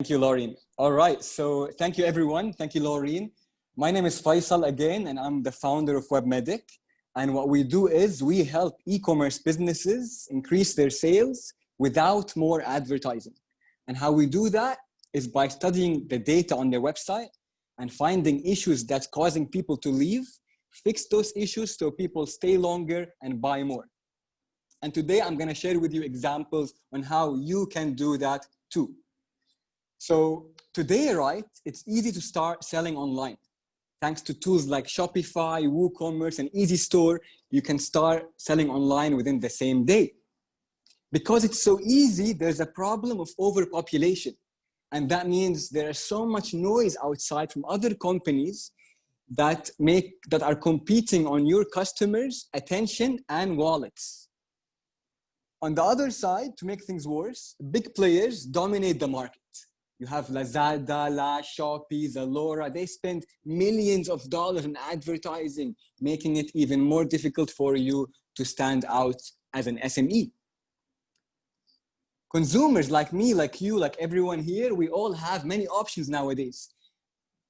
Thank you, Laureen. All right, so thank you, everyone. Thank you, Laureen. My name is Faisal again, and I'm the founder of WebMedic. And what we do is we help e-commerce businesses increase their sales without more advertising. And how we do that is by studying the data on their website and finding issues that's causing people to leave, fix those issues so people stay longer and buy more. And today I'm going to share with you examples on how you can do that too. So today, right, it's easy to start selling online. Thanks to tools like Shopify, WooCommerce, and Easy Store, you can start selling online within the same day. Because it's so easy, there's a problem of overpopulation. And that means there is so much noise outside from other companies that are competing on your customers' attention and wallets. On the other side, to make things worse, big players dominate the market. You have Lazada, Shopee, Zalora. They spend millions of dollars in advertising, making it even more difficult for you to stand out as an SME. Consumers like me, like you, like everyone here, we all have many options nowadays.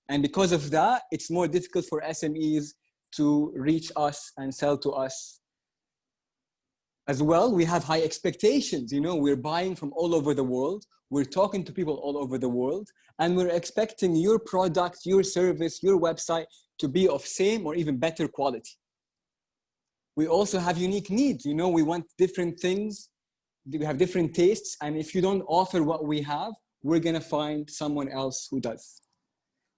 And because of that, it's more difficult for SMEs to reach us and sell to us. As well, we have high expectations. You know, we're buying from all over the world. We're talking to people all over the world, and we're expecting your product, your service, your website to be of same or even better quality. We also have unique needs. You know, we want different things. We have different tastes. And if you don't offer what we have, we're going to find someone else who does.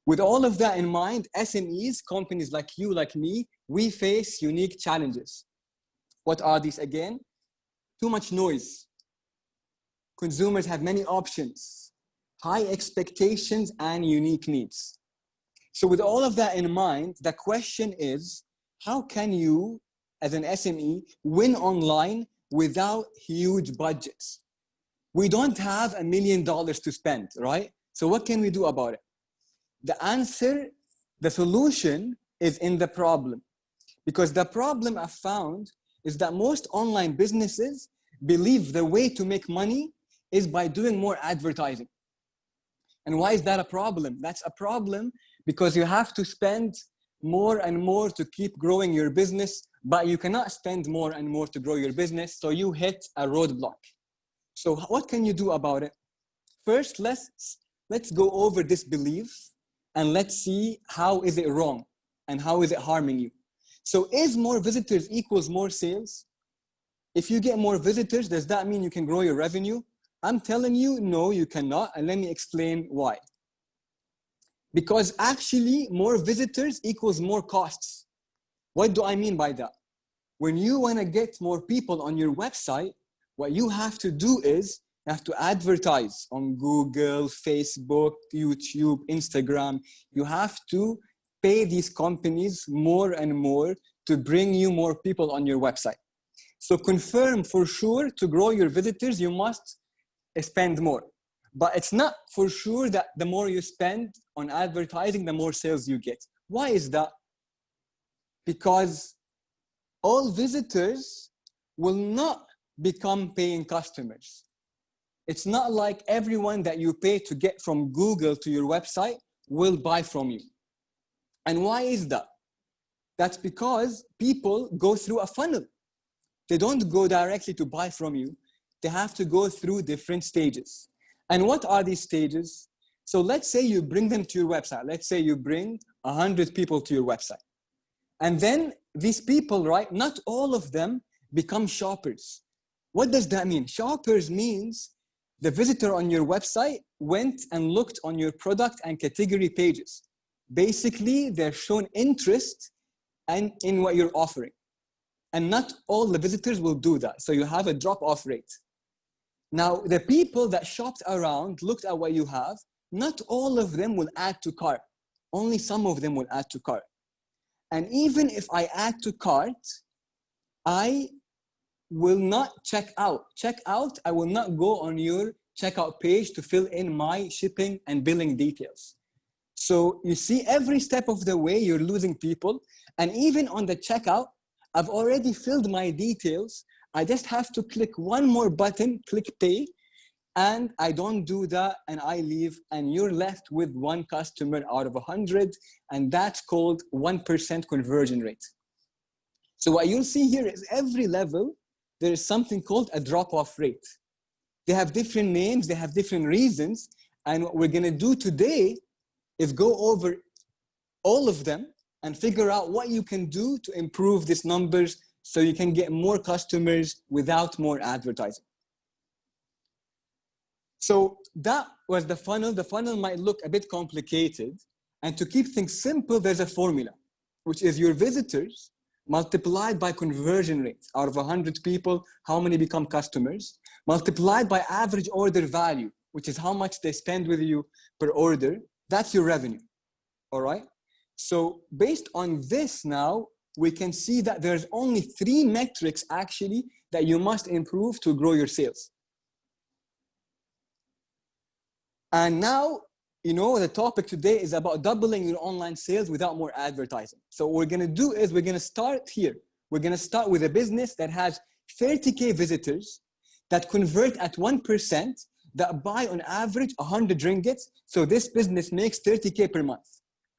With all of that in mind, SMEs, companies like you, like me, we face unique challenges. What are these again? Too much noise. Consumers have many options, high expectations, and unique needs. So with all of that in mind, the question is, how can you, as an SME, win online without huge budgets? We don't have $1 million to spend, right? So what can we do about it? The answer, the solution is in the problem. Because the problem I've found is that most online businesses believe the way to make money is by doing more advertising. And why is that a problem? That's a problem because you have to spend more and more to keep growing your business, but you cannot spend more and more to grow your business, so you hit a roadblock. So what can you do about it? First, let's go over this belief and let's see how is it wrong and how is it harming you. So is more visitors equals more sales? If you get more visitors, does that mean you can grow your revenue? I'm telling you, no, you cannot. And let me explain why. Because actually, more visitors equals more costs. What do I mean by that? When you want to get more people on your website, what you have to do is you have to advertise on Google, Facebook, YouTube, Instagram. You have to pay these companies more and more to bring you more people on your website. So confirm for sure to grow your visitors, you must spend more. But it's not for sure that the more you spend on advertising, the more sales you get. Why is that? Because all visitors will not become paying customers. It's not like everyone that you pay to get from Google to your website will buy from you. And why is that? That's because people go through a funnel. They don't go directly to buy from you. They have to go through different stages. And what are these stages? So let's say you bring them to your website. Let's say you bring 100 people to your website. And then these people, right, not all of them become shoppers. What does that mean? Shoppers means the visitor on your website went and looked on your product and category pages. Basically, they're shown interest in what you're offering. And not all the visitors will do that. So you have a drop-off rate. Now, the people that shopped around, looked at what you have, not all of them will add to cart. Only some of them will add to cart. And even if I add to cart, I will not check out. I will not go on your checkout page to fill in my shipping and billing details. So you see, every step of the way, you're losing people. And even on the checkout, I've already filled my details. I just have to click one more button, click pay, and I don't do that and I leave, and you're left with one customer out of 100, and that's called 1% conversion rate. So what you'll see here is every level, there is something called a drop-off rate. They have different names, they have different reasons, and what we're gonna do today is go over all of them and figure out what you can do to improve these numbers so you can get more customers without more advertising. So that was the funnel. The funnel might look a bit complicated, and to keep things simple, there's a formula, which is your visitors multiplied by conversion rate. Out of 100 people, how many become customers? Multiplied by average order value, which is how much they spend with you per order. That's your revenue, all right? So based on this now, we can see that there's only 3 metrics actually that you must improve to grow your sales. And now, you know, the topic today is about doubling your online sales without more advertising. So what we're gonna do is we're gonna start here. We're gonna start with a business that has 30K visitors that convert at 1%, that buy on average 100 ringgits. So this business makes 30K per month,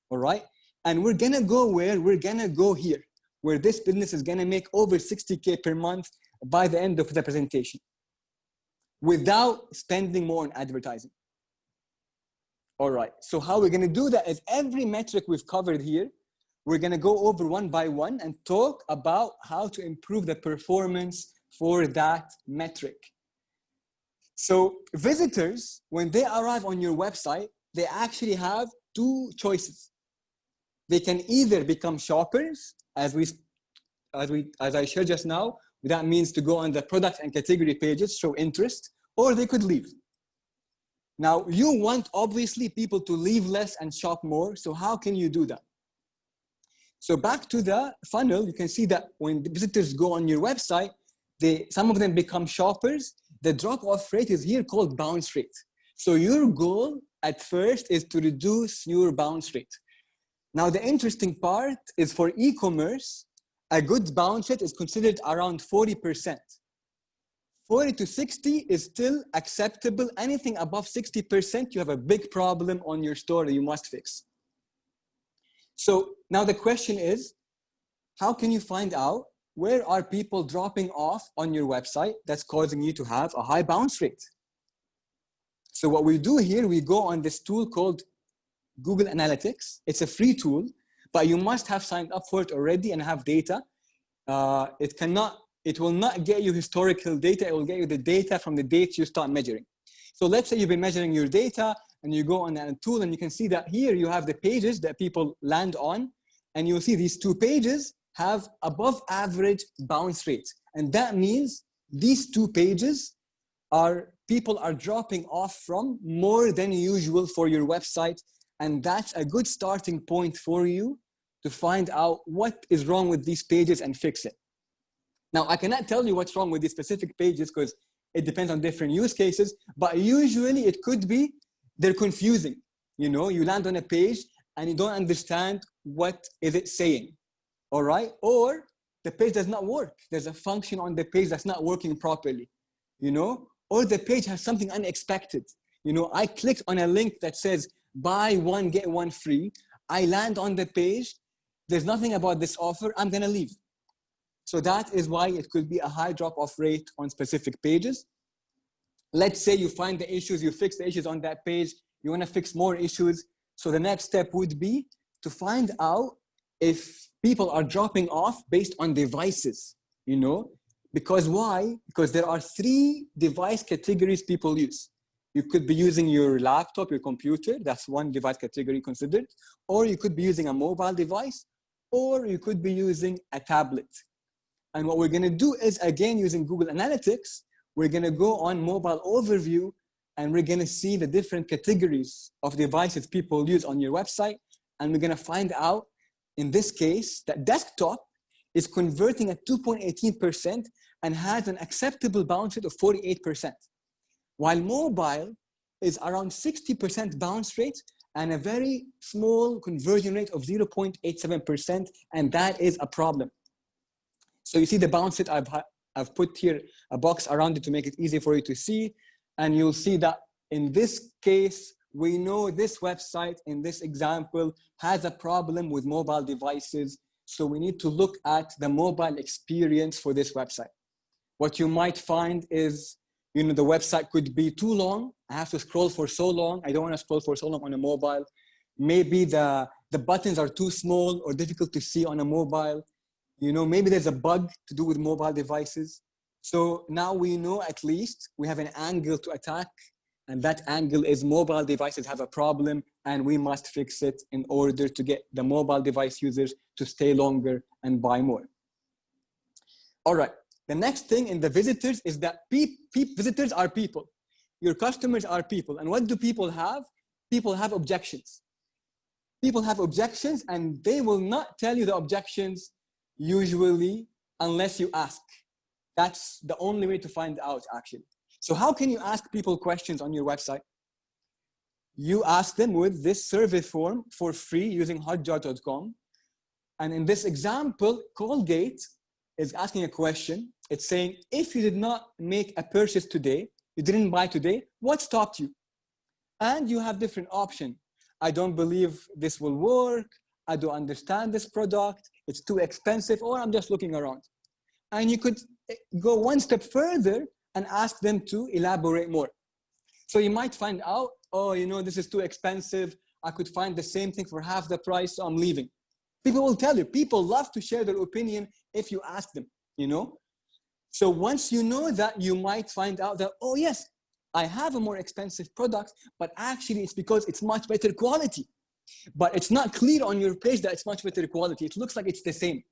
all right? And we're gonna go where? We're gonna go here, where this business is gonna make over 60K per month by the end of the presentation, without spending more on advertising. All right, so how we're gonna do that is every metric we've covered here, we're gonna go over one by one and talk about how to improve the performance for that metric. So visitors, when they arrive on your website, they actually have 2 choices. They can either become shoppers, as I shared just now. That means to go on the product and category pages, show interest, or they could leave. Now, you want, obviously, people to leave less and shop more. So how can you do that? So back to the funnel, you can see that when the visitors go on your website, some of them become shoppers. The drop-off rate is here called bounce rate. So your goal at first is to reduce your bounce rate. Now, the interesting part is for e-commerce, a good bounce rate is considered around 40%. 40 to 60 is still acceptable. Anything above 60%, you have a big problem on your store that you must fix. So now the question is, how can you find out where are people dropping off on your website that's causing you to have a high bounce rate? So what we do here, we go on this tool called Google Analytics. It's a free tool, but you must have signed up for it already and have data. It will not get you historical data. It will get you the data from the date you start measuring. So let's say you've been measuring your data and you go on that tool and you can see that here you have the pages that people land on, and you'll see these 2 pages have above average bounce rates. And that means these 2 pages people are dropping off from more than usual for your website. And that's a good starting point for you to find out what is wrong with these pages and fix it. Now, I cannot tell you what's wrong with these specific pages because it depends on different use cases, but usually it could be they're confusing. You know, you land on a page and you don't understand what is it saying, all right? Or the page does not work. There's a function on the page that's not working properly, you know? Or the page has something unexpected. You know, I clicked on a link that says, buy 1, get 1 free. I land on the page. There's nothing about this offer. I'm gonna leave. So that is why it could be a high drop-off rate on specific pages. Let's say you find the issues, you fix the issues on that page, you want to fix more issues. So the next step would be to find out if people are dropping off based on devices, you know? Because why? Because there are 3 device categories people use. You could be using your laptop, your computer, that's one device category considered, or you could be using a mobile device, or you could be using a tablet. And what we're gonna do is, again, using Google Analytics, we're gonna go on mobile overview and we're gonna see the different categories of devices people use on your website. And we're gonna find out, in this case, that desktop is converting at 2.18% and has an acceptable bounce rate of 48%. While mobile is around 60% bounce rate and a very small conversion rate of 0.87%, and that is a problem. So you see the bounce rate, I've put here a box around it to make it easy for you to see. And you'll see that in this case, we know this website in this example has a problem with mobile devices. So we need to look at the mobile experience for this website. What you might find is, the website could be too long. I have to scroll for so long. I don't want to scroll for so long on a mobile. Maybe the buttons are too small or difficult to see on a mobile. Maybe there's a bug to do with mobile devices. So now we know at least we have an angle to attack, and that angle is mobile devices have a problem and we must fix it in order to get the mobile device users to stay longer and buy more. All right, the next thing in the visitors is that visitors are people. Your customers are people. And what do people have? People have objections. People have objections and they will not tell you the objections usually unless you ask. That's the only way to find out actually. So how can you ask people questions on your website? You ask them with this survey form for free using hotjar.com. And in this example, Colgate is asking a question. It's saying, if you did not make a purchase today, you didn't buy today, what stopped you? And you have different options. I don't believe this will work. I don't understand this product. It's too expensive, or I'm just looking around. And you could go one step further and ask them to elaborate more. So you might find out, oh, this is too expensive. I could find the same thing for half the price, so I'm leaving. People will tell you. People love to share their opinion if you ask them, So once you know that, you might find out that, oh yes, I have a more expensive product, but actually it's because it's much better quality. But it's not clear on your page that it's much better quality. It looks like it's the same.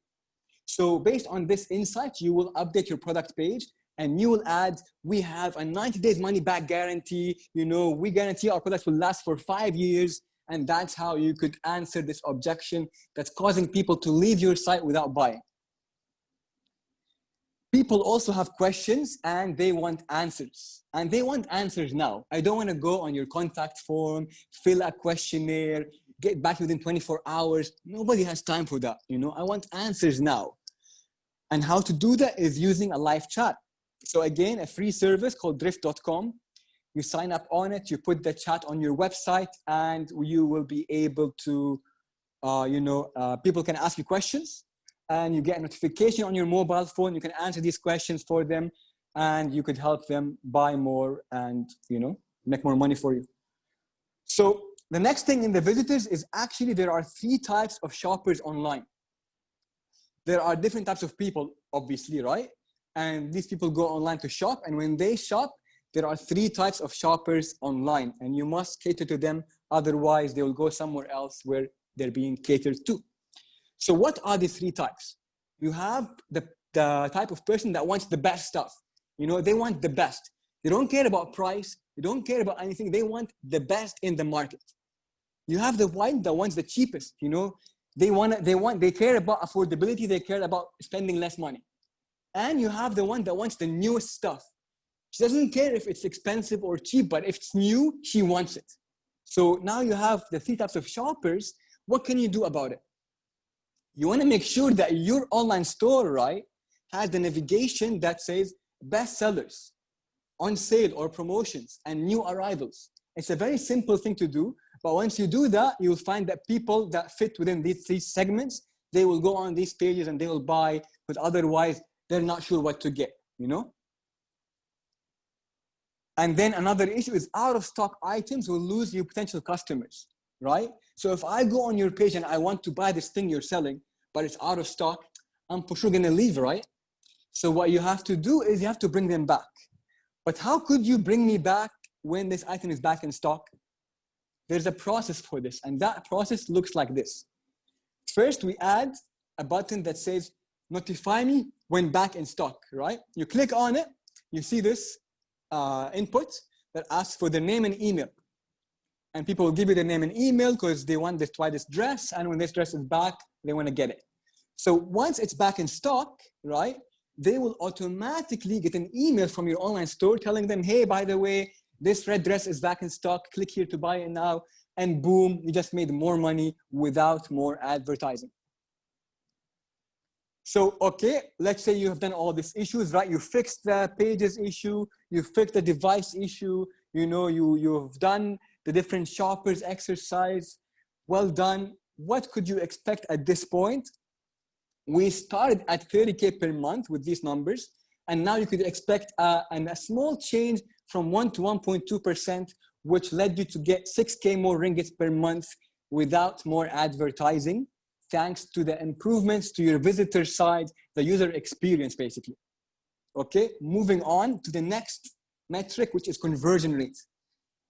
So based on this insight, you will update your product page and you will add, we have a 90 days money back guarantee. We guarantee our products will last for 5 years. And that's how you could answer this objection that's causing people to leave your site without buying. People also have questions and they want answers. And they want answers now. I don't want to go on your contact form, fill a questionnaire, get back within 24 hours. Nobody has time for that. I want answers now. And how to do that is using a live chat. So again, a free service called drift.com. You sign up on it, you put the chat on your website, and you will be able to, people can ask you questions and you get a notification on your mobile phone. You can answer these questions for them and you could help them buy more and, make more money for you. So the next thing in the visitors is actually there are 3 types of shoppers online. There are different types of people, obviously, right? And these people go online to shop. And when they shop, there are 3 types of shoppers online. And you must cater to them. Otherwise, they will go somewhere else where they're being catered to. So what are these 3 types? You have the type of person that wants the best stuff. They want the best. They don't care about price. They don't care about anything. They want the best in the market. You have the one that wants the cheapest. They care about affordability. They care about spending less money. And you have the one that wants the newest stuff. She doesn't care if it's expensive or cheap, but if it's new, she wants it. So now you have the 3 types of shoppers. What can you do about it? You want to make sure that your online store, right, has the navigation that says best sellers, on sale or promotions, and new arrivals. It's a very simple thing to do. But once you do that, you'll find that people that fit within these 3 segments, they will go on these pages and they will buy, but otherwise they're not sure what to get, And then another issue is out of stock items will lose you potential customers, right? So if I go on your page and I want to buy this thing you're selling, but it's out of stock, I'm for sure gonna leave, right? So what you have to do is you have to bring them back. But how could you bring me back when this item is back in stock? There's a process for this, and that process looks like this. First, we add a button that says, notify me when back in stock, right? You click on it, you see this input that asks for their name and email. And people will give you their name and email because they want to try this dress, and when this dress is back, they want to get it. So once it's back in stock, right, they will automatically get an email from your online store telling them, hey, by the way, this red dress is back in stock, click here to buy it now, and boom, you just made more money without more advertising. So, okay, let's say you have done all these issues, right? You fixed the pages issue, you fixed the device issue, you know, you've done the different shoppers exercise. Well done. What could you expect at this point? We started at 30K per month with these numbers, and now you could expect a small change from 1 to 1.2%, which led you to get 6K more ringgits per month without more advertising, thanks to the improvements to your visitor side, the user experience, basically. Okay, moving on to the next metric, which is conversion rate.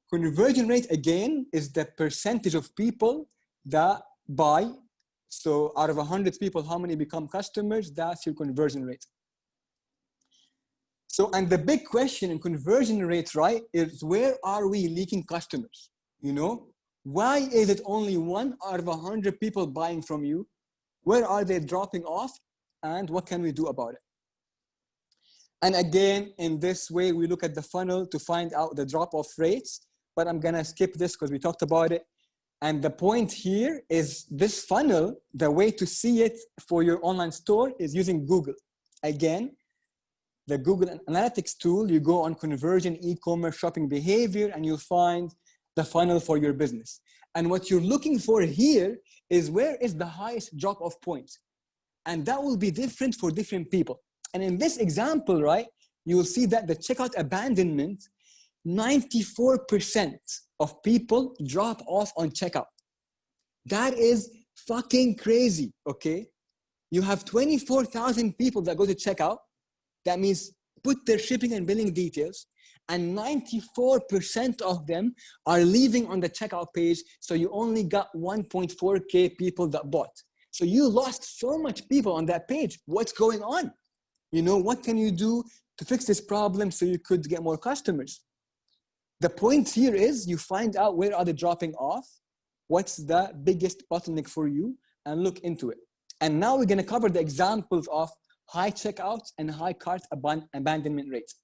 Conversion rate, again, is the percentage of people that buy. So out of 100 people, how many become customers? That's your conversion rate. So, and the big question in conversion rate, right, is where are we leaking customers? You know, why is it only 1 out of 100 people buying from you? Where are they dropping off? And what can we do about it? And again, in this way, we look at the funnel to find out the drop-off rates, but I'm gonna skip this because we talked about it. And the point here is this funnel, the way to see it for your online store is using Google. Again, the Google Analytics tool, you go on conversion, e-commerce, shopping behavior, and you'll find the funnel for your business. And what you're looking for here is where is the highest drop-off point? And that will be different for different people. And in this example, right, you will see that the checkout abandonment, 94% of people drop off on checkout. That is fucking crazy, okay? You have 24,000 people that go to checkout. That means put their shipping and billing details, and 94% of them are leaving on the checkout page. So you only got 1.4K people that bought. So you lost so much people on that page. What's going on? You know, what can you do to fix this problem so you could get more customers? The point here is you find out where are they dropping off, what's the biggest bottleneck for you, and look into it. And now we're gonna cover the examples of high checkouts and high cart abandonment rates.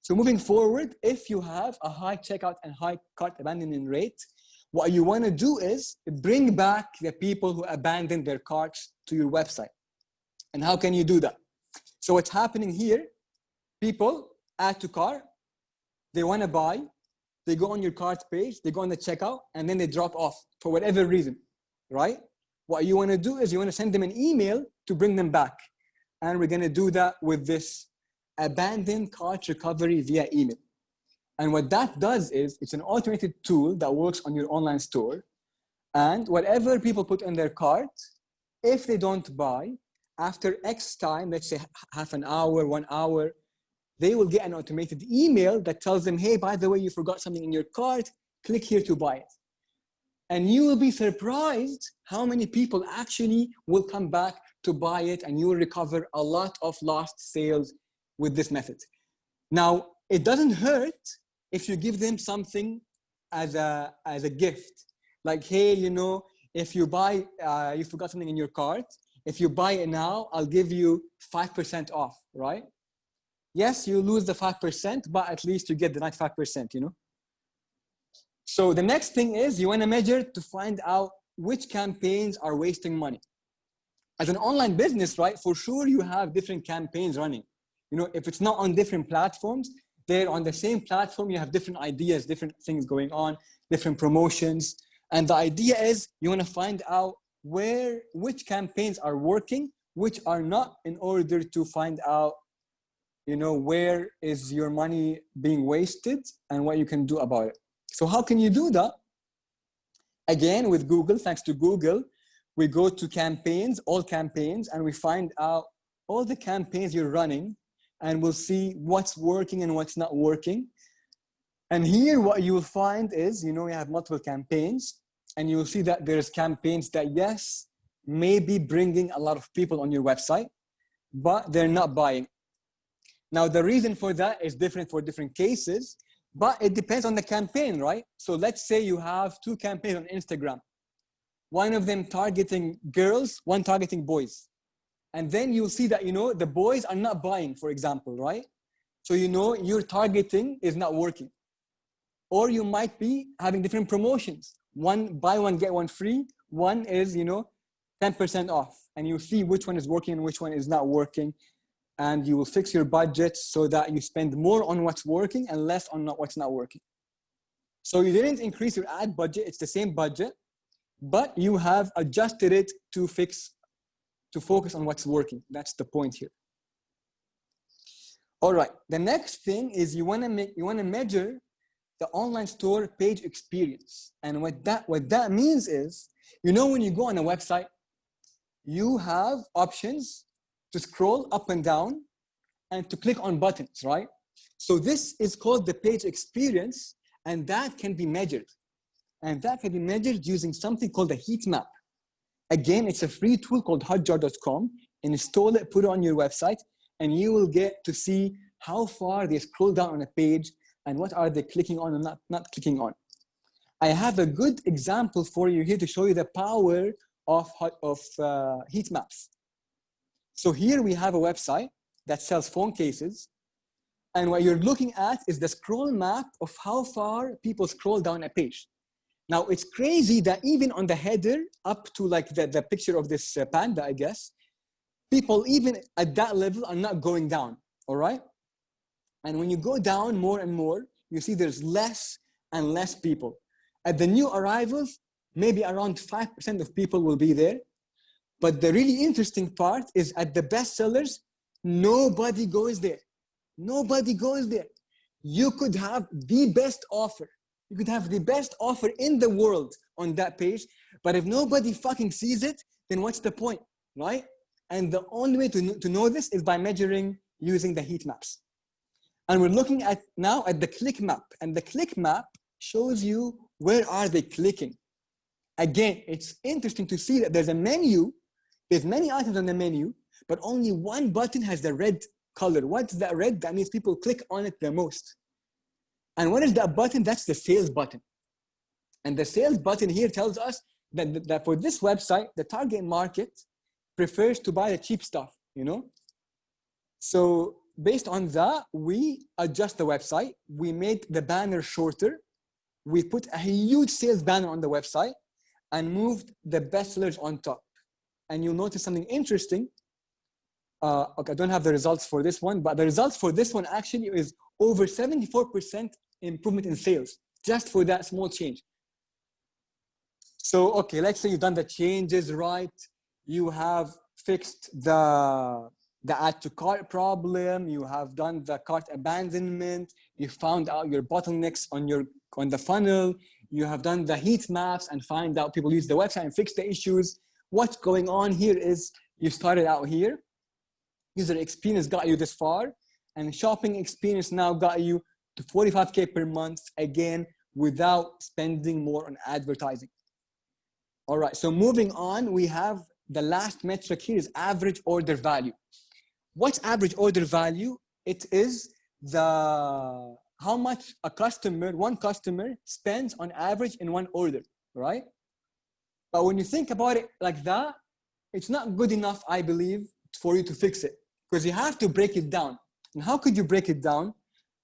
So moving forward, if you have a high checkout and high cart abandonment rate, what you wanna do is bring back the people who abandoned their carts to your website. And how can you do that? So what's happening here, people add to cart, they want to buy, they go on your cart page, they go on the checkout, and then they drop off for whatever reason, right? What you want to do is you want to send them an email to bring them back. And we're going to do that with this abandoned cart recovery via email. And what that does is it's an automated tool that works on your online store. And whatever people put in their cart, if they don't buy, after X time, let's say half an hour, 1 hour, they will get an automated email that tells them, hey, by the way, you forgot something in your cart, click here to buy it. And you will be surprised how many people actually will come back to buy it, and you will recover a lot of lost sales with this method. Now, it doesn't hurt if you give them something as a gift. Like, hey, you know, if you buy, you forgot something in your cart, if you buy it now, I'll give you 5% off, right? Yes, you lose the 5%, but at least you get the 95%, you know? So the next thing is you want to measure to find out which campaigns are wasting money. As an online business, right, for sure you have different campaigns running. You know, if it's not on different platforms, they're on the same platform, you have different ideas, different things going on, different promotions. And the idea is you want to find out which campaigns are working, which are not, in order to find out, you know, where is your money being wasted and what you can do about it. So how can you do that? Again, with Google, thanks to Google, we go to campaigns, all campaigns, and we find out all the campaigns you're running, and we'll see what's working and what's not working. And here what you will find is, you know, you have multiple campaigns, and you'll see that there's campaigns that, yes, may be bringing a lot of people on your website, but they're not buying. Now, the reason for that is different for different cases, but it depends on the campaign, right? So let's say you have 2 campaigns on Instagram, one of them targeting girls, one targeting boys. And then you'll see that, you know, the boys are not buying, for example, right? So, you know, your targeting is not working. Or you might be having different promotions. One, buy one, get one free. One is, you know, 10% off, and you see which one is working and which one is not working. And you will fix your budget so that you spend more on what's working and less on what's not working. So you didn't increase your ad budget, it's the same budget, but you have adjusted it to focus on what's working. That's the point here. All right, the next thing is you want to measure the online store page experience. And what that means is, you know, when you go on a website, you have options to scroll up and down and to click on buttons, right? So this is called the page experience, and that can be measured. And that can be measured using something called a heat map. Again, it's a free tool called hotjar.com. Install it, put it on your website, and you will get to see how far they scroll down on a page and what are they clicking on and not clicking on. I have a good example for you here to show you the power of heat maps. So here we have a website that sells phone cases. And what you're looking at is the scroll map of how far people scroll down a page. Now, it's crazy that even on the header up to like the picture of this panda, I guess, people even at that level are not going down, all right? And when you go down more and more, you see there's less and less people. At the new arrivals, maybe around 5% of people will be there. But the really interesting part is at the bestsellers, nobody goes there. Nobody goes there. You could have the best offer. You could have the best offer in the world on that page, but if nobody fucking sees it, then what's the point, right? And the only way to know this is by measuring using the heat maps. And we're looking at now at the click map, and the click map shows you where are they clicking. Again, it's interesting to see that there's a menu, there's many items on the menu, but only one button has the red color. What's that red? That means people click on it the most. And what is that button? That's the sales button. And the sales button here tells us that for this website, the target market prefers to buy the cheap stuff, you know? So based on that, we adjust the website. We made the banner shorter. We put a huge sales banner on the website and moved the bestsellers on top. And you'll notice something interesting. Okay, I don't have the results for this one, but the results for this one actually is over 74% improvement in sales, just for that small change. So, okay, let's say you've done the changes right. You have fixed the add to cart problem. You have done the cart abandonment. You found out your bottlenecks on the funnel. You have done the heat maps and find out people use the website and fix the issues. What's going on here is you started out here. User experience got you this far, and shopping experience now got you to 45K per month, again, without spending more on advertising. All right, so moving on, we have the last metric here is average order value. What's average order value? It is how much one customer spends on average in one order, right? But when you think about it like that, it's not good enough, I believe, for you to fix it, because you have to break it down. And how could you break it down?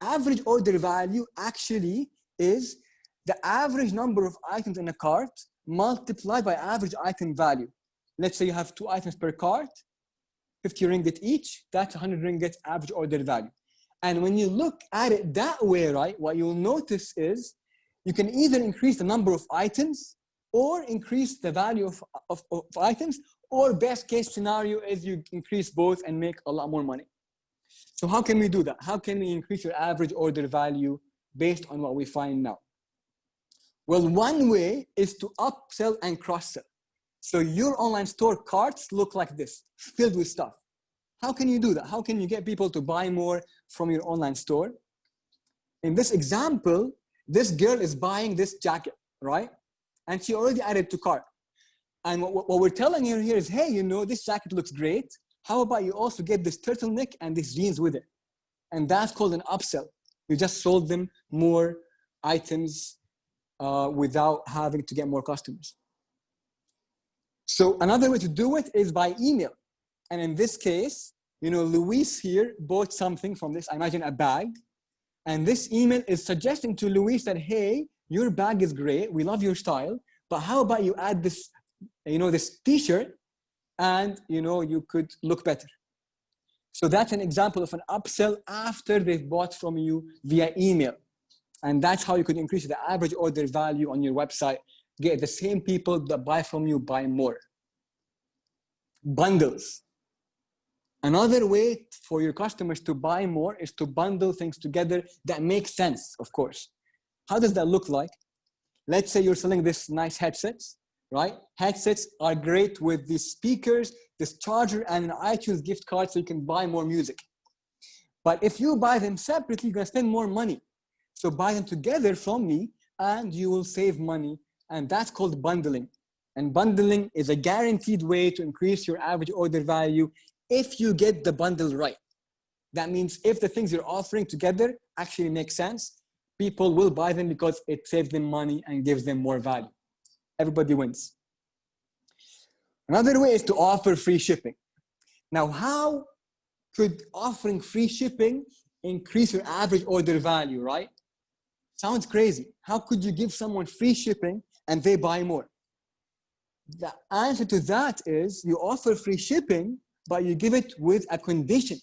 Average order value actually is the average number of items in a cart multiplied by average item value. Let's say you have 2 items per cart, 50 ringgit each, that's 100 ringgit average order value. And when you look at it that way, right, what you'll notice is you can either increase the number of items or increase the value of items, or best case scenario is you increase both and make a lot more money. So how can we do that? How can we increase your average order value based on what we find now? Well, one way is to upsell and cross-sell. So your online store carts look like this, filled with stuff. How can you do that? How can you get people to buy more from your online store? In this example, this girl is buying this jacket, right? And she already added to cart. And what we're telling her here is, hey, you know, this jacket looks great. How about you also get this turtleneck and these jeans with it? And that's called an upsell. You just sold them more items without having to get more customers. So another way to do it is by email. And in this case, you know, Luis here bought something from this, I imagine a bag. And this email is suggesting to Luis that, hey, your bag is great. We love your style. But how about you add this, you know, this t-shirt and you could look better. So that's an example of an upsell after they've bought from you via email. And that's how you could increase the average order value on your website, get the same people that buy from you buy more. Bundles. Another way for your customers to buy more is to bundle things together that make sense, of course. How does that look like? Let's say you're selling this nice headsets, right? Headsets are great with these speakers, this charger, and an iTunes gift card so you can buy more music. But if you buy them separately, you're gonna spend more money. So buy them together from me and you will save money. And that's called bundling. And bundling is a guaranteed way to increase your average order value if you get the bundle right. That means if the things you're offering together actually make sense, people will buy them because it saves them money and gives them more value. Everybody wins. Another way is to offer free shipping. Now, how could offering free shipping increase your average order value, right? Sounds crazy. How could you give someone free shipping and they buy more? The answer to that is you offer free shipping, but you give it with a condition.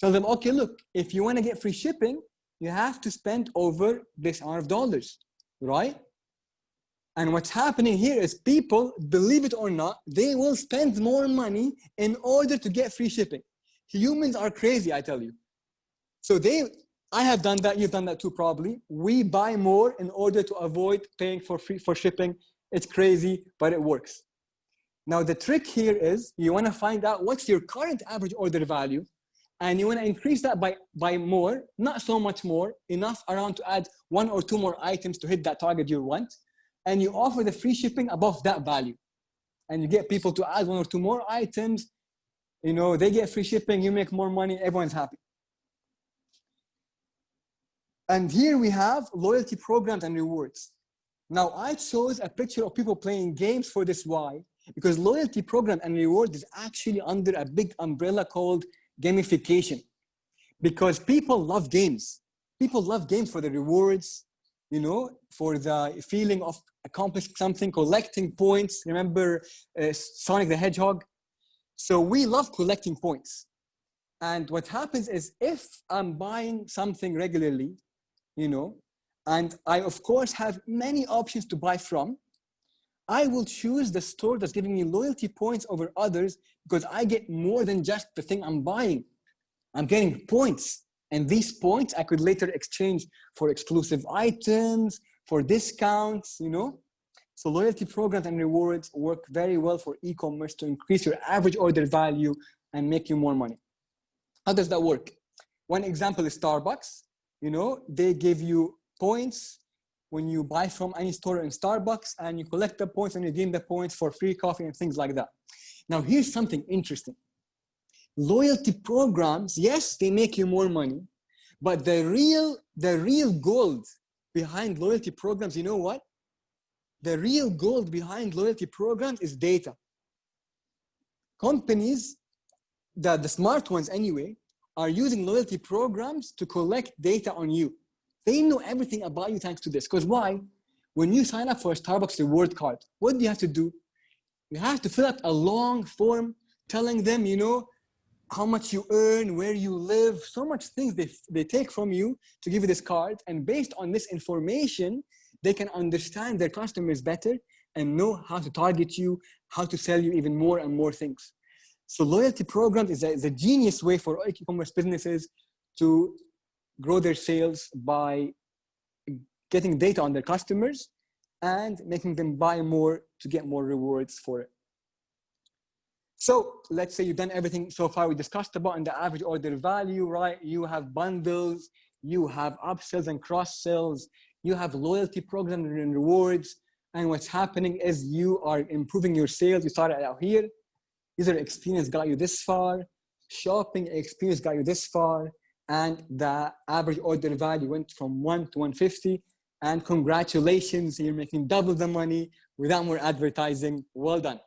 Tell them, okay, look, if you want to get free shipping, you have to spend over this amount of dollars, right? And what's happening here is people, believe it or not, they will spend more money in order to get free shipping. Humans are crazy, I tell you. So I have done that, you've done that too probably. We buy more in order to avoid paying for shipping. It's crazy, but it works. Now the trick here is you want to find out what's your current average order value, and you want to increase that by more, not so much more, enough around to add 1 or 2 more items to hit that target you want. And you offer the free shipping above that value. And you get people to add 1 or 2 more items. They get free shipping, you make more money, everyone's happy. And here we have loyalty programs and rewards. Now I chose a picture of people playing games for this. Why? Because loyalty program and reward is actually under a big umbrella called gamification. Because people love games. People love games for the rewards, for the feeling of accomplishing something, collecting points. Remember Sonic the Hedgehog? So we love collecting points. And what happens is if I'm buying something regularly, and I of course have many options to buy from, I will choose the store that's giving me loyalty points over others because I get more than just the thing I'm buying. I'm getting points. And these points I could later exchange for exclusive items, for discounts, So loyalty programs and rewards work very well for e-commerce to increase your average order value and make you more money. How does that work? One example is Starbucks. They give you points when you buy from any store in Starbucks, and you collect the points and redeem the points for free coffee and things like that. Now, here's something interesting. Loyalty programs, yes, they make you more money, but the real gold behind loyalty programs, you know what? The real gold behind loyalty programs is data. Companies, the smart ones anyway, are using loyalty programs to collect data on you. They know everything about you thanks to this. Because why? When you sign up for a Starbucks reward card, what do you have to do? You have to fill out a long form telling them, how much you earn, where you live, so much things they take from you to give you this card. And based on this information, they can understand their customers better and know how to target you, how to sell you even more and more things. So loyalty programs is a genius way for e-commerce businesses to grow their sales by getting data on their customers and making them buy more to get more rewards for it. So let's say you've done everything so far we discussed about in the average order value, right? You have bundles, you have upsells and cross sells, you have loyalty programs and rewards. And what's happening is you are improving your sales. You started out here. User experience got you this far. Shopping experience got you this far. And the average order value went from 1 to 150. And congratulations, you're making double the money without more advertising. Well done.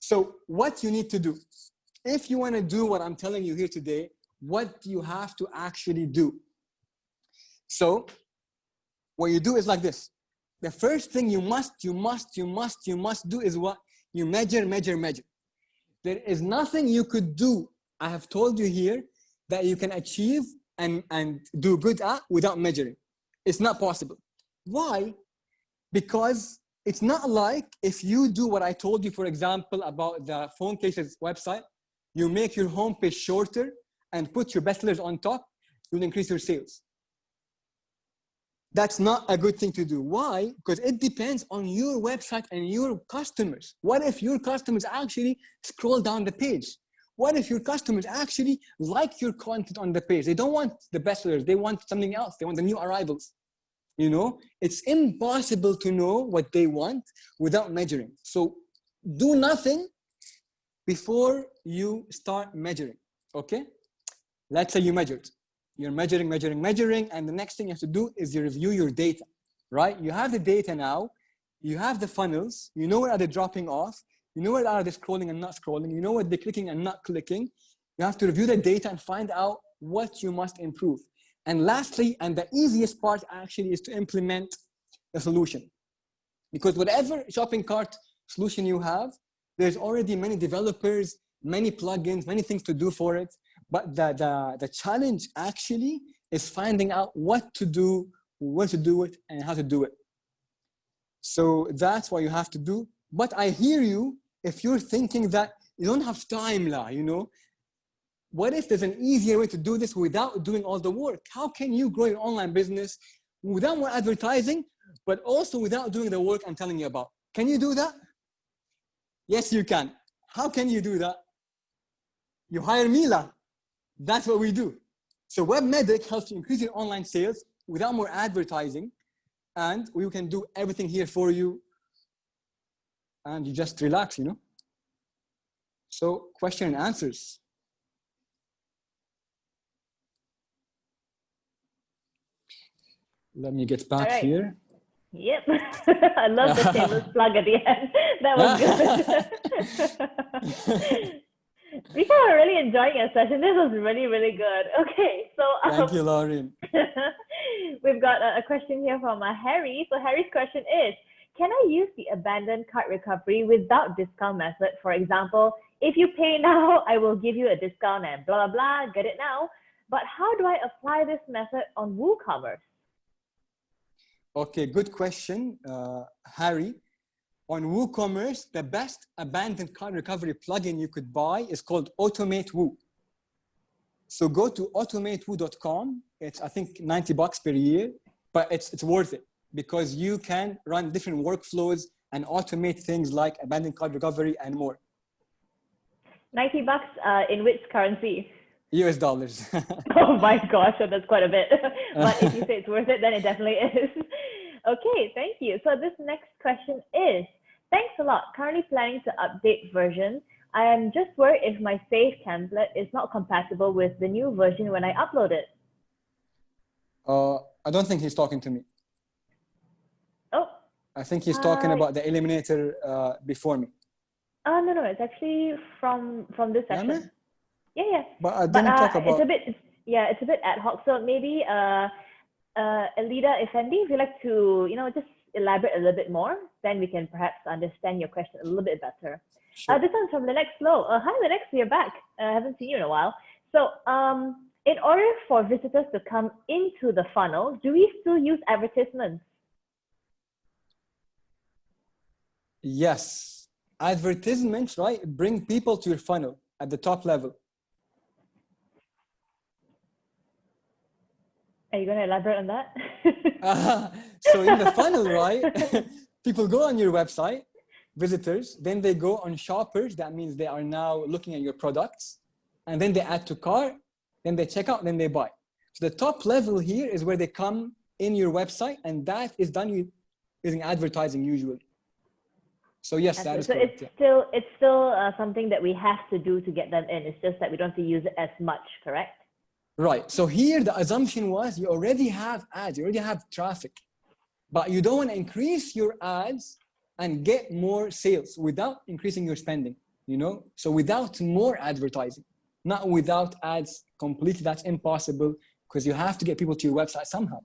So what you need to do, if you want to do what I'm telling you here today, what do you have to actually do? So what you do is like this. The first thing you must do is what? You measure, measure, measure. There is nothing you could do, I have told you here, that you can achieve and do good at without measuring. It's not possible. Why? Because it's not like if you do what I told you, for example, about the phone cases website, you make your homepage shorter and put your bestsellers on top, you'll increase your sales. That's not a good thing to do. Why? Because it depends on your website and your customers. What if your customers actually scroll down the page? What if your customers actually like your content on the page? They don't want the bestsellers, they want something else. They want the new arrivals. You know, it's impossible to know what they want without measuring. So do nothing before you start measuring, okay? Let's say you measured. You're measuring, measuring, measuring, and the next thing you have to do is you review your data, right? You have the data now, you have the funnels, you know where are they dropping off, you know where are they scrolling and not scrolling, you know what they're clicking and not clicking. You have to review the data and find out what you must improve. And lastly, and the easiest part actually, is to implement the solution. Because whatever shopping cart solution you have, there's already many developers, many plugins, many things to do for it. But the challenge actually is finding out what to do, when to do it, and how to do it. So that's what you have to do. But I hear you if you're thinking that you don't have time, you know. What if there's an easier way to do this without doing all the work? How can you grow your online business without more advertising, but also without doing the work I'm telling you about? Can you do that? Yes, you can. How can you do that? You hire Mila. That's what we do. So WebMedic helps you increase your online sales without more advertising, and we can do everything here for you, and you just relax, you know. So question and answers. Let me get back here. Yep. I love the shameless plug at the end. That was good. We are really enjoying our session. This was really, really good. Okay, so thank you, Lauren. We've got a question here from Harry. So Harry's question is, can I use the abandoned cart recovery without discount method? For example, if you pay now, I will give you a discount and blah, blah, blah, get it now. But how do I apply this method on WooCommerce? Okay, good question, Harry. On WooCommerce, the best abandoned cart recovery plugin you could buy is called Automate Woo. So go to automatewoo.com. It's, I think, $90 per year, but it's worth it because you can run different workflows and automate things like abandoned cart recovery and more. $90 in which currency? US dollars. Oh my gosh, so that's quite a bit. But if you say it's worth it, then it definitely is. Okay, thank you. So this next question is, thanks a lot. Currently planning to update version. I am just worried if my save template is not compatible with the new version when I upload it. I don't think he's talking to me. Oh. I think he's talking about the Eliminator before me. No, it's actually from this session. Yeah. But I didn't talk about... It's a bit ad hoc. So maybe Elida Effendi, if you'd like to, just elaborate a little bit more, then we can perhaps understand your question a little bit better. Sure. This one's from Linux Flow. Hi, Linux, you're back. I haven't seen you in a while. So in order for visitors to come into the funnel, do we still use advertisements? Yes. Advertisements, right, bring people to your funnel at the top level. Are you going to elaborate on that? So in the funnel, right, people go on your website, visitors, then they go on shoppers. That means they are now looking at your products, and then they add to cart, then they check out, then they buy. So the top level here is where they come in your website, and that is done using advertising usually. So yes, that is correct. It's still something that we have to do to get them in. It's just that we don't have to use it as much, correct? Right. So here the assumption was you already have ads, you already have traffic, but you don't want to increase your ads and get more sales without increasing your spending, So without more advertising, not without ads completely, that's impossible because you have to get people to your website somehow.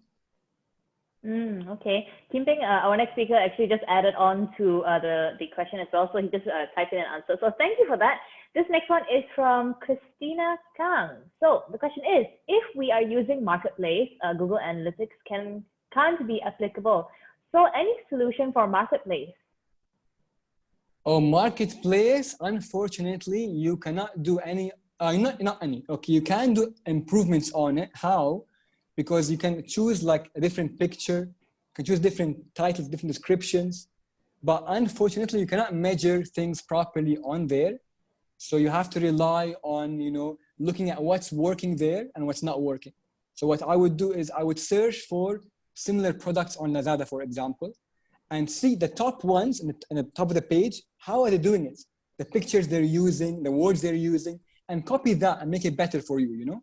Okay. Kim Ping, our next speaker actually just added on to the question as well. So he just typed in an answer. So thank you for that. This next one is from Christina Kang. So the question is, if we are using Marketplace, Google Analytics can't be applicable. So any solution for Marketplace? Oh, Marketplace, unfortunately, you cannot do any, not any. Okay, you can do improvements on it. How? Because you can choose like a different picture, you can choose different titles, different descriptions, but unfortunately you cannot measure things properly on there. So you have to rely on, looking at what's working there and what's not working. So what I would do is I would search for similar products on Lazada, for example, and see the top ones in the top of the page, how are they doing it? The pictures they're using, the words they're using, and copy that and make it better for you.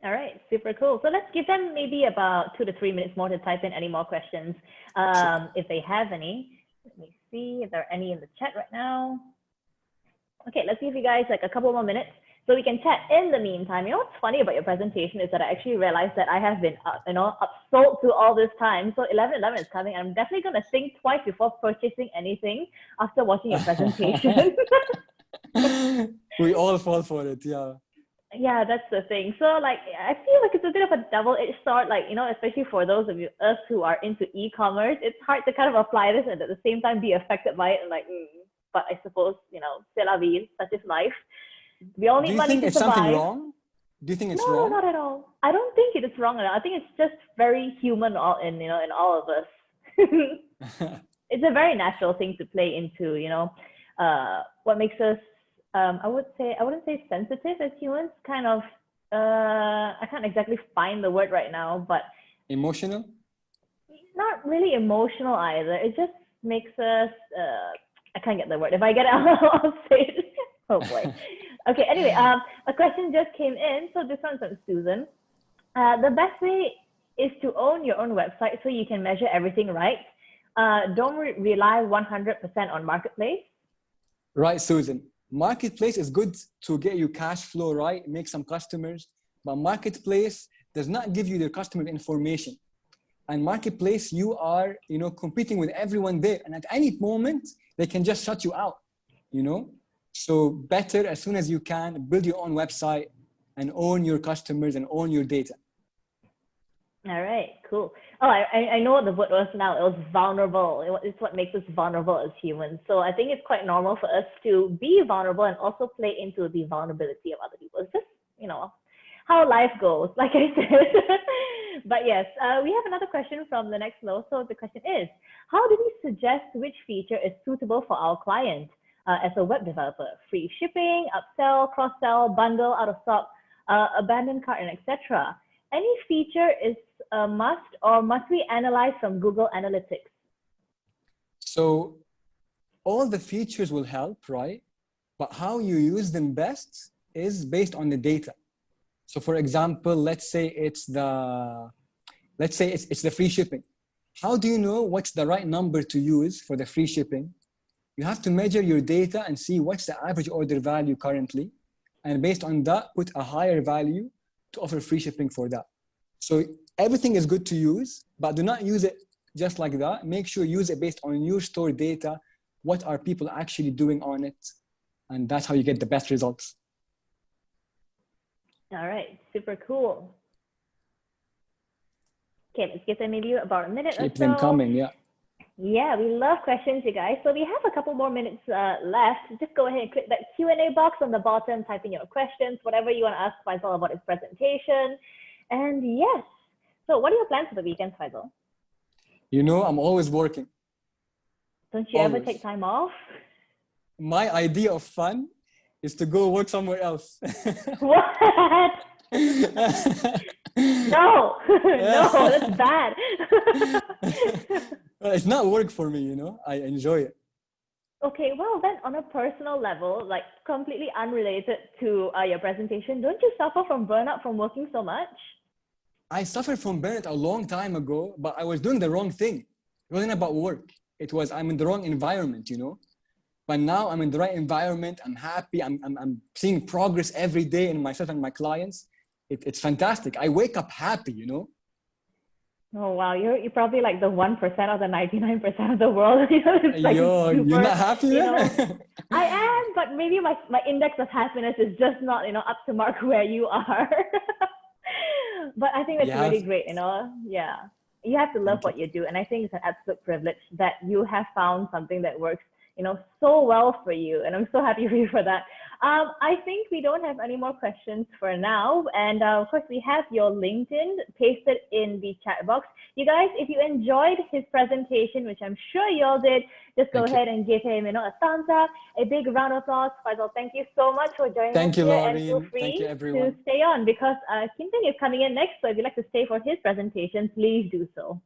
All right, super cool. So let's give them maybe about 2 to 3 minutes more to type in any more questions, Sure. if they have any. Let me see if there are any in the chat right now. Okay, let's give you guys like a couple more minutes so we can chat in the meantime. You know what's funny about your presentation is that I actually realized that I have been, upsold to all this time. So 11:11 is coming. I'm definitely going to think twice before purchasing anything after watching your presentation. We all fall for it, yeah. Yeah, that's the thing. So like, I feel like it's a bit of a double-edged sword, like, especially for those of us who are into e-commerce, it's hard to kind of apply this and at the same time be affected by it and like, but I suppose, c'est la vie, such is life. We all Do need you money think to it's something survive. wrong? Do you think it's No, wrong? not at all. I don't think it is wrong at all. I think it's just very human in all of us. It's a very natural thing to play into, what makes us, I wouldn't say sensitive as humans, kind of, I can't exactly find the word right now, but Emotional? not really emotional either. It just makes us, I can't get the word. If I get it, I'll say it. Oh boy. Okay, anyway, a question just came in. So this one's from Susan. The best way is to own your own website so you can measure everything right. Don't rely 100% on Marketplace. Right, Susan. Marketplace is good to get you cash flow, right? Make some customers, but Marketplace does not give you the customer information. And Marketplace, you are, competing with everyone there. And at any moment, they can just shut you out, So better, as soon as you can, build your own website and own your customers and own your data. All right, cool. Oh, I know what the word was now. It was vulnerable. It's what makes us vulnerable as humans. So I think it's quite normal for us to be vulnerable and also play into the vulnerability of other people. It's just, how life goes, like I said. But yes, we have another question from the next row. So the question is, how do we suggest which feature is suitable for our client as a web developer? Free shipping, upsell, cross-sell, bundle, out of stock, abandoned cart, and etc. Any feature is a must, or must we analyze from Google Analytics? So all the features will help, right? But how you use them best is based on the data. So for example, let's say it's the free shipping. How do you know what's the right number to use for the free shipping? You have to measure your data and see what's the average order value currently. And based on that, put a higher value to offer free shipping for that. So everything is good to use, but do not use it just like that. Make sure you use it based on your store data. What are people actually doing on it? And that's how you get the best results. All right, super cool. Okay, let's give them maybe about a minute or so. Keep them coming, yeah. Yeah, we love questions, you guys. So we have a couple more minutes left. Just go ahead and click that Q&A box on the bottom, type in your questions, whatever you want to ask Faisal about his presentation. And yes, so what are your plans for the weekend, Faisal? I'm always working. Don't you ever take time off? My idea of fun is to go work somewhere else. What? No, no, that's bad. It's not work for me, I enjoy it. Okay, well then on a personal level, like completely unrelated to your presentation, don't you suffer from burnout from working so much? I suffered from burnout a long time ago, but I was doing the wrong thing. It wasn't about work. It was I'm in the wrong environment, But now I'm in the right environment. I'm happy. I'm seeing progress every day in myself and my clients. It's fantastic. I wake up happy, Oh wow, you're probably like the 1% of the 99% of the world. It's like Yo, you're super, not happy you then? know. I am, but maybe my index of happiness is just not, up to mark where you are. But I think You that's really have, great. Yeah. You have to love thank you. what you do. And I think it's an absolute privilege that you have found something that works, so well for you. And I'm so happy for you for that. I think we don't have any more questions for now. And of course, we have your LinkedIn pasted in the chat box. You guys, if you enjoyed his presentation, which I'm sure you all did, just go Thank you. ahead and give him, a thumbs up, a big round of applause. Faisal, thank you so much for joining us Thank you, here, and feel Laureen. Thank you, free to everyone. stay on because Kim Ping is coming in next. So if you'd like to stay for his presentation, please do so.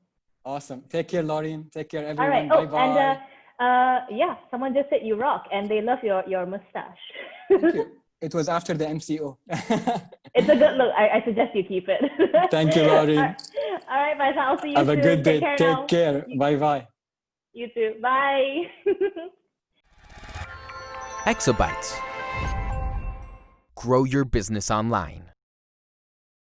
Awesome. Take care, Laureen. Take care, All right. everyone. Oh, Bye-bye. and yeah, someone just said you rock, and they love your mustache. Thank you. It was after the MCO. It's a good look. I suggest you keep it. Thank you, Laureen. All right, Faisal. I'll see you Have a soon. good Take day. care Take now. care. Bye-bye. You too. Bye. Exabytes. Grow your business online.